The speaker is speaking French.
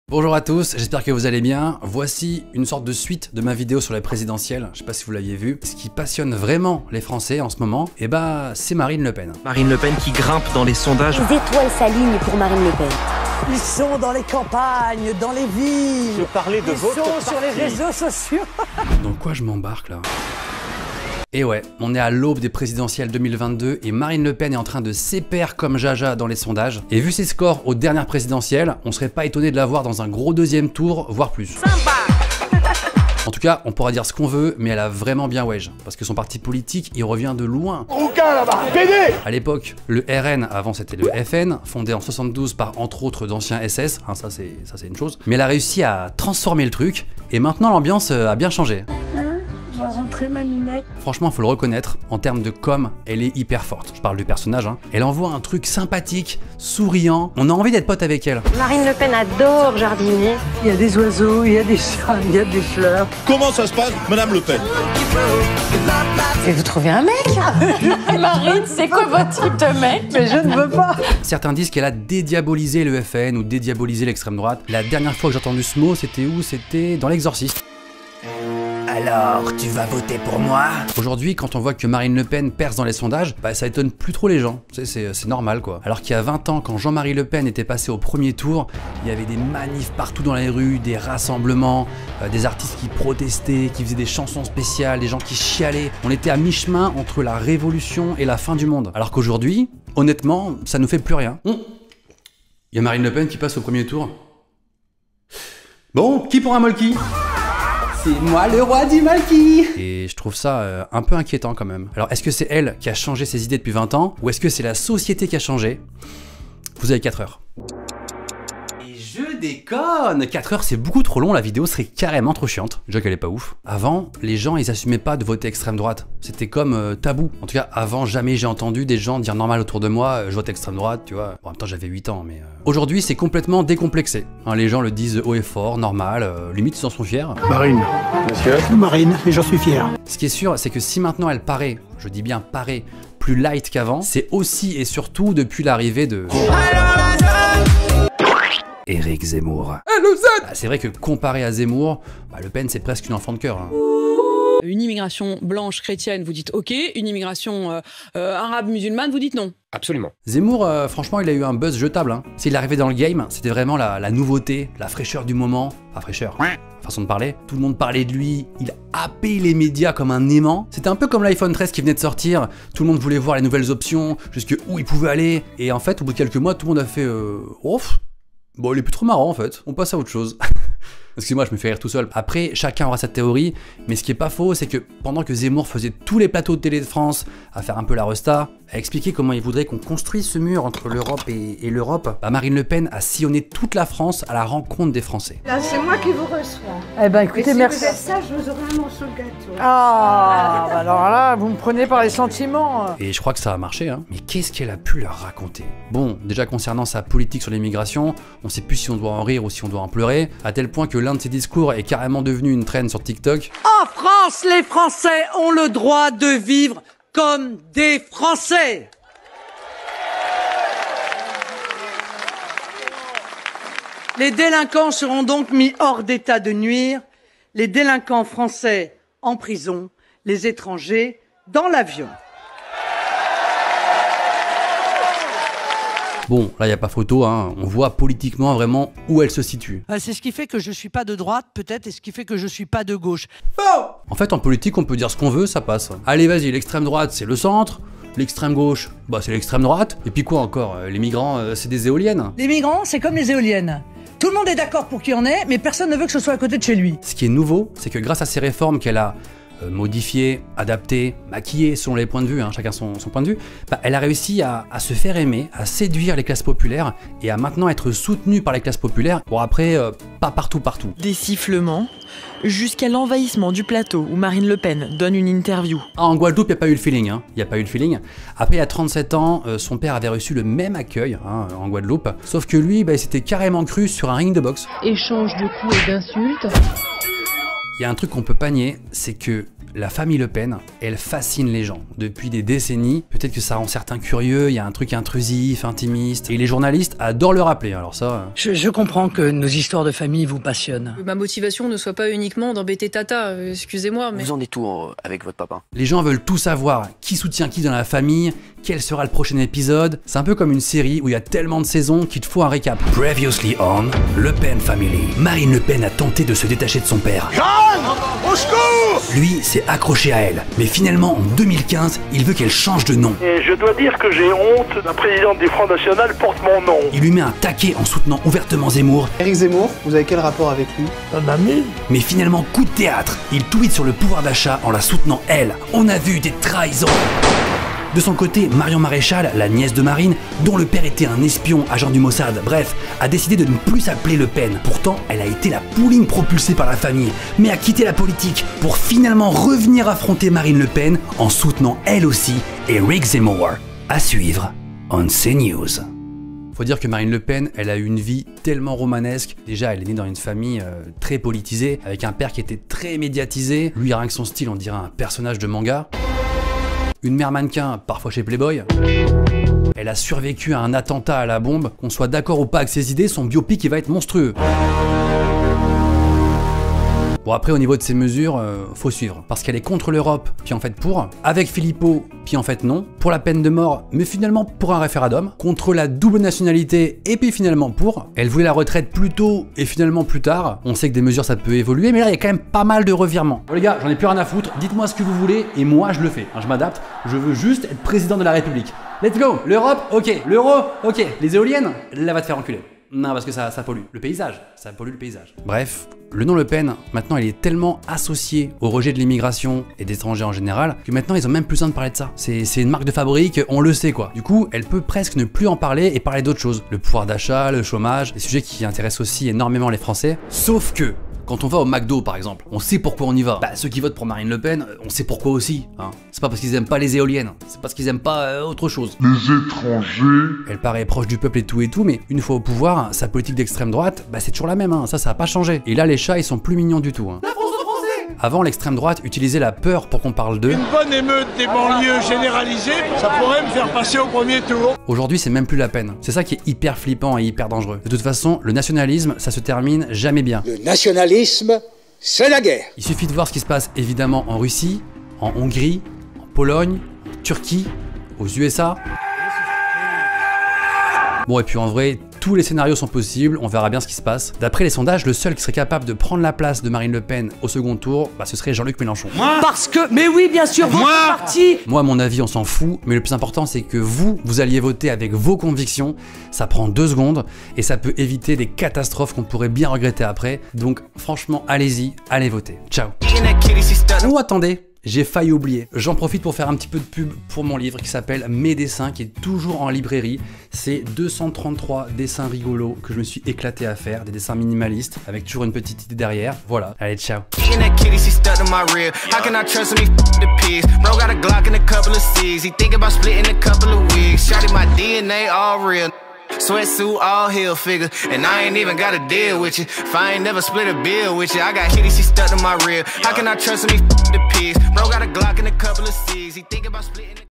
Bonjour à tous, j'espère que vous allez bien. Voici une sorte de suite de ma vidéo sur la présidentielle. Je sais pas si vous l'aviez vu. Ce qui passionne vraiment les Français en ce moment, c'est Marine Le Pen. Marine Le Pen qui grimpe dans les sondages. Les étoiles s'alignent pour Marine Le Pen. Ils sont dans les campagnes, dans les villes. Je parlais de votre Ils sont sur les réseaux sociaux. Dans quoi je m'embarque là ? Et ouais, on est à l'aube des présidentielles 2022 et Marine Le Pen est en train de s'épaire comme Jaja dans les sondages. Et vu ses scores aux dernières présidentielles, on serait pas étonné de la voir dans un gros deuxième tour, voire plus. En tout cas, on pourra dire ce qu'on veut, mais elle a vraiment bien wedge. Parce que son parti politique, il revient de loin. Rouquin là-bas, PD. À l'époque, le RN, avant c'était le FN, fondé en 72 par entre autres d'anciens SS, hein, ça c'est une chose. Mais elle a réussi à transformer le truc, et maintenant l'ambiance a bien changé. Je vais rentrer ma minette. Franchement, faut le reconnaître, en termes de com, elle est hyper forte. Je parle du personnage, hein. Elle envoie un truc sympathique, souriant, on a envie d'être pote avec elle. Marine Le Pen adore jardiner. Il y a des oiseaux, il y a des chats, il y a des fleurs. Comment ça se passe, Madame Le Pen? Et vous trouvez un mec? Marine, c'est quoi votre type de mec? Mais je ne veux pas. Certains disent qu'elle a dédiabolisé le FN ou dédiabolisé l'extrême droite. La dernière fois que j'ai entendu ce mot, c'était où? C'était dans l'Exorciste. Alors, tu vas voter pour moi? Aujourd'hui, quand on voit que Marine Le Pen perce dans les sondages, ça étonne plus trop les gens. C'est normal quoi. Alors qu'il y a 20 ans, quand Jean-Marie Le Pen était passé au premier tour, il y avait des manifs partout dans les rues, des rassemblements, des artistes qui protestaient, qui faisaient des chansons spéciales, des gens qui chialaient. On était à mi-chemin entre la révolution et la fin du monde. Alors qu'aujourd'hui, honnêtement, ça nous fait plus rien. Il y a Marine Le Pen qui passe au premier tour. Bon, qui pour un molki? C'est moi le roi du maquis. Et je trouve ça un peu inquiétant quand même. Alors est-ce que c'est elle qui a changé ses idées depuis 20 ans ou est-ce que c'est la société qui a changé? Vous avez 4 heures. Et je déconne! 4 heures c'est beaucoup trop long, la vidéo serait carrément trop chiante. Déjà qu'elle est pas ouf. Avant, les gens ils assumaient pas de voter extrême droite. C'était comme tabou. En tout cas, avant jamais j'ai entendu des gens dire normal autour de moi, je vote extrême droite, tu vois. Bon, en même temps j'avais 8 ans, mais... Aujourd'hui c'est complètement décomplexé. Hein, les gens le disent haut et fort, normal, limite ils en sont fiers. Marine, monsieur. Marine, et j'en suis fier. Ce qui est sûr, c'est que si maintenant elle paraît, je dis bien paraît, plus light qu'avant, c'est aussi et surtout depuis l'arrivée de... Éric Zemmour. C'est vrai que comparé à Zemmour, Le Pen c'est presque une enfant de cœur. Hein. Une immigration blanche chrétienne, vous dites ok. Une immigration arabe musulmane, vous dites non. Absolument. Zemmour, franchement, il a eu un buzz jetable. Hein. S'il est arrivé dans le game, c'était vraiment la nouveauté, la fraîcheur du moment. Enfin, fraîcheur, façon de parler. Tout le monde parlait de lui, il a happé les médias comme un aimant. C'était un peu comme l'iPhone 13 qui venait de sortir. Tout le monde voulait voir les nouvelles options, jusque où il pouvait aller. Et en fait, au bout de quelques mois, tout le monde a fait bon, il est plus trop marrant en fait, on passe à autre chose. Excusez-moi, je me fais rire tout seul. Après, chacun aura sa théorie, mais ce qui est pas faux, c'est que pendant que Zemmour faisait tous les plateaux de télé de France à faire un peu la resta, à expliquer comment il voudrait qu'on construise ce mur entre l'Europe et l'Europe, Marine LePen a sillonné toute la France à la rencontre des Français. Là, c'est moi qui vous reçois. Eh ben, écoutez, Et si merci. vous êtes sage, vous aurez un morceau de gâteau. Ah, bah alors là, vous me prenez par les sentiments. Et je crois que ça a marché, hein. Mais qu'est-ce qu'elle a pu leur raconter? Bon, déjà concernant sa politique sur l'immigration, on sait plus si on doit en rire ou si on doit en pleurer, à tel point que l'un de ses discours est carrément devenu une traîne sur TikTok. En France, les Français ont le droit de vivre comme des Français. Les délinquants seront donc mis hors d'état de nuire, les délinquants français en prison, les étrangers dans l'avion. Bon, là, il n'y a pas photo, hein. On voit politiquement vraiment où elle se situe. C'est ce qui fait que je suis pas de droite, peut-être, et ce qui fait que je suis pas de gauche. En fait, en politique, on peut dire ce qu'on veut, ça passe. Allez, vas-y, l'extrême droite, c'est le centre. L'extrême gauche, c'est l'extrême droite. Et puis quoi encore? Les migrants, c'est des éoliennes. Les migrants, c'est comme les éoliennes. Tout le monde est d'accord pour qu'il y en ait, mais personne ne veut que ce soit à côté de chez lui. Ce qui est nouveau, c'est que grâce à ces réformes qu'elle a modifiées, adaptées, maquillées selon les points de vue, hein, chacun son point de vue, elle a réussi à se faire aimer, à séduire les classes populaires et à maintenant être soutenue par les classes populaires. Bon après, pas partout. Des sifflements, jusqu'à l'envahissement du plateau où Marine Le Pen donne une interview. Ah, en Guadeloupe, il n'y a pas eu le feeling. Hein. Il n'y a pas eu le feeling. Après, il y a 37 ans, son père avait reçu le même accueil en Guadeloupe, sauf que lui, il s'était carrément cru sur un ring de boxe. Échange de coups et d'insultes. Il y a un truc qu'on peut pas nier, c'est que la famille Le Pen, elle fascine les gens. Depuis des décennies, peut-être que ça rend certains curieux, il y a un truc intrusif, intimiste, et les journalistes adorent le rappeler, alors ça... Je comprends que nos histoires de famille vous passionnent. Ma motivation ne soit pas uniquement d'embêter Tata, excusez-moi, mais... Vous en êtes où avec votre papa? Les gens veulent tout savoir, qui soutient qui dans la famille, quel sera le prochain épisode. C'est un peu comme une série où il y a tellement de saisons qu'il te faut un récap. Previously on Le Pen Family. Marine Le Pen a tenté de se détacher de son père. Au secours! Lui s'est accroché à elle, mais finalement en 2015, il veut qu'elle change de nom. Et je dois dire que j'ai honte d'un président du Front National porte mon nom. Il lui met un taquet en soutenant ouvertement Zemmour, Éric Zemmour, vous avez quel rapport avec lui? Un ami? mais finalement coup de théâtre, il tweet sur le pouvoir d'achat en la soutenant elle. On a vu des trahisons. De son côté, Marion Maréchal, la nièce de Marine, dont le père était un espion, agent du Mossad, bref, a décidé de ne plus s'appeler Le Pen. Pourtant, elle a été la pouline propulsée par la famille, mais a quitté la politique pour finalement revenir affronter Marine Le Pen en soutenant elle aussi Éric Zemmour. À suivre on CNews. Faut dire que Marine Le Pen, elle a eu une vie tellement romanesque. Déjà, elle est née dans une famille très politisée, avec un père qui était très médiatisé. Lui, rien que son style, on dirait un personnage de manga. Une mère mannequin, parfois chez Playboy. Elle a survécu à un attentat à la bombe. Qu'on soit d'accord ou pas avec ses idées, son biopic il va être monstrueux. Bon après au niveau de ses mesures, faut suivre. Parce qu'elle est contre l'Europe, puis en fait pour. Avec Philippot, puis en fait non. Pour la peine de mort, mais finalement pour un référendum. Contre la double nationalité, et puis finalement pour. Elle voulait la retraite plus tôt, et finalement plus tard. On sait que des mesures ça peut évoluer, mais là il y a quand même pas mal de revirements. Bon les gars, j'en ai plus rien à foutre. Dites-moi ce que vous voulez, et moi je le fais. Je m'adapte, je veux juste être président de la République. Let's go. L'Europe, ok. L'euro, ok. Les éoliennes, là va te faire enculer. Non, parce que ça pollue. Le paysage, ça pollue le paysage. Bref, le nom Le Pen, maintenant, il est tellement associé au rejet de l'immigration et des étrangers en général que maintenant, ils ont même plus besoin de parler de ça. C'est une marque de fabrique, on le sait quoi. Du coup, elle peut presque ne plus en parler et parler d'autres choses. Le pouvoir d'achat, le chômage, des sujets qui intéressent aussi énormément les Français. Sauf que, quand on va au McDo par exemple, on sait pourquoi on y va. Bah ceux qui votent pour Marine Le Pen, on sait pourquoi aussi. Hein. C'est pas parce qu'ils aiment pas les éoliennes, c'est parce qu'ils aiment pas autre chose. Les étrangers. Elle paraît proche du peuple et tout, mais une fois au pouvoir, sa politique d'extrême droite, bah c'est toujours la même, hein. Ça a pas changé. Et là les chats ils sont plus mignons du tout. Hein. Avant, l'extrême droite utilisait la peur pour qu'on parle d'eux. Une bonne émeute des banlieues généralisée, ça pourrait me faire passer au premier tour. Aujourd'hui, c'est même plus la peine. C'est ça qui est hyper flippant et hyper dangereux. De toute façon, le nationalisme, ça se termine jamais bien. Le nationalisme, c'est la guerre. Il suffit de voir ce qui se passe évidemment en Russie, en Hongrie, en Pologne, en Turquie, aux USA. Bon et puis en vrai, tous les scénarios sont possibles, on verra bien ce qui se passe. D'après les sondages, le seul qui serait capable de prendre la place de Marine Le Pen au second tour, bah ce serait Jean-Luc Mélenchon. Parce que, mais oui, bien sûr, votre parti. Moi, à mon avis, on s'en fout, mais le plus important, c'est que vous alliez voter avec vos convictions. Ça prend 2 secondes et ça peut éviter des catastrophes qu'on pourrait bien regretter après. Donc franchement, allez-y, allez voter. Ciao. Oh, attendez. J'ai failli oublier. J'en profite pour faire un petit peu de pub pour mon livre qui s'appelle Mes dessins, qui est toujours en librairie. C'est 233 dessins rigolos que je me suis éclaté à faire, des dessins minimalistes, avec toujours une petite idée derrière. Voilà, allez, ciao. Sweatsuit, all heel figure, and I ain't even gotta deal with you. If I ain't never split a bill with you, I got kitty, she stuck to my rear. How can I trust me? The pigs, bro got a Glock and a couple of C's. He think about splitting.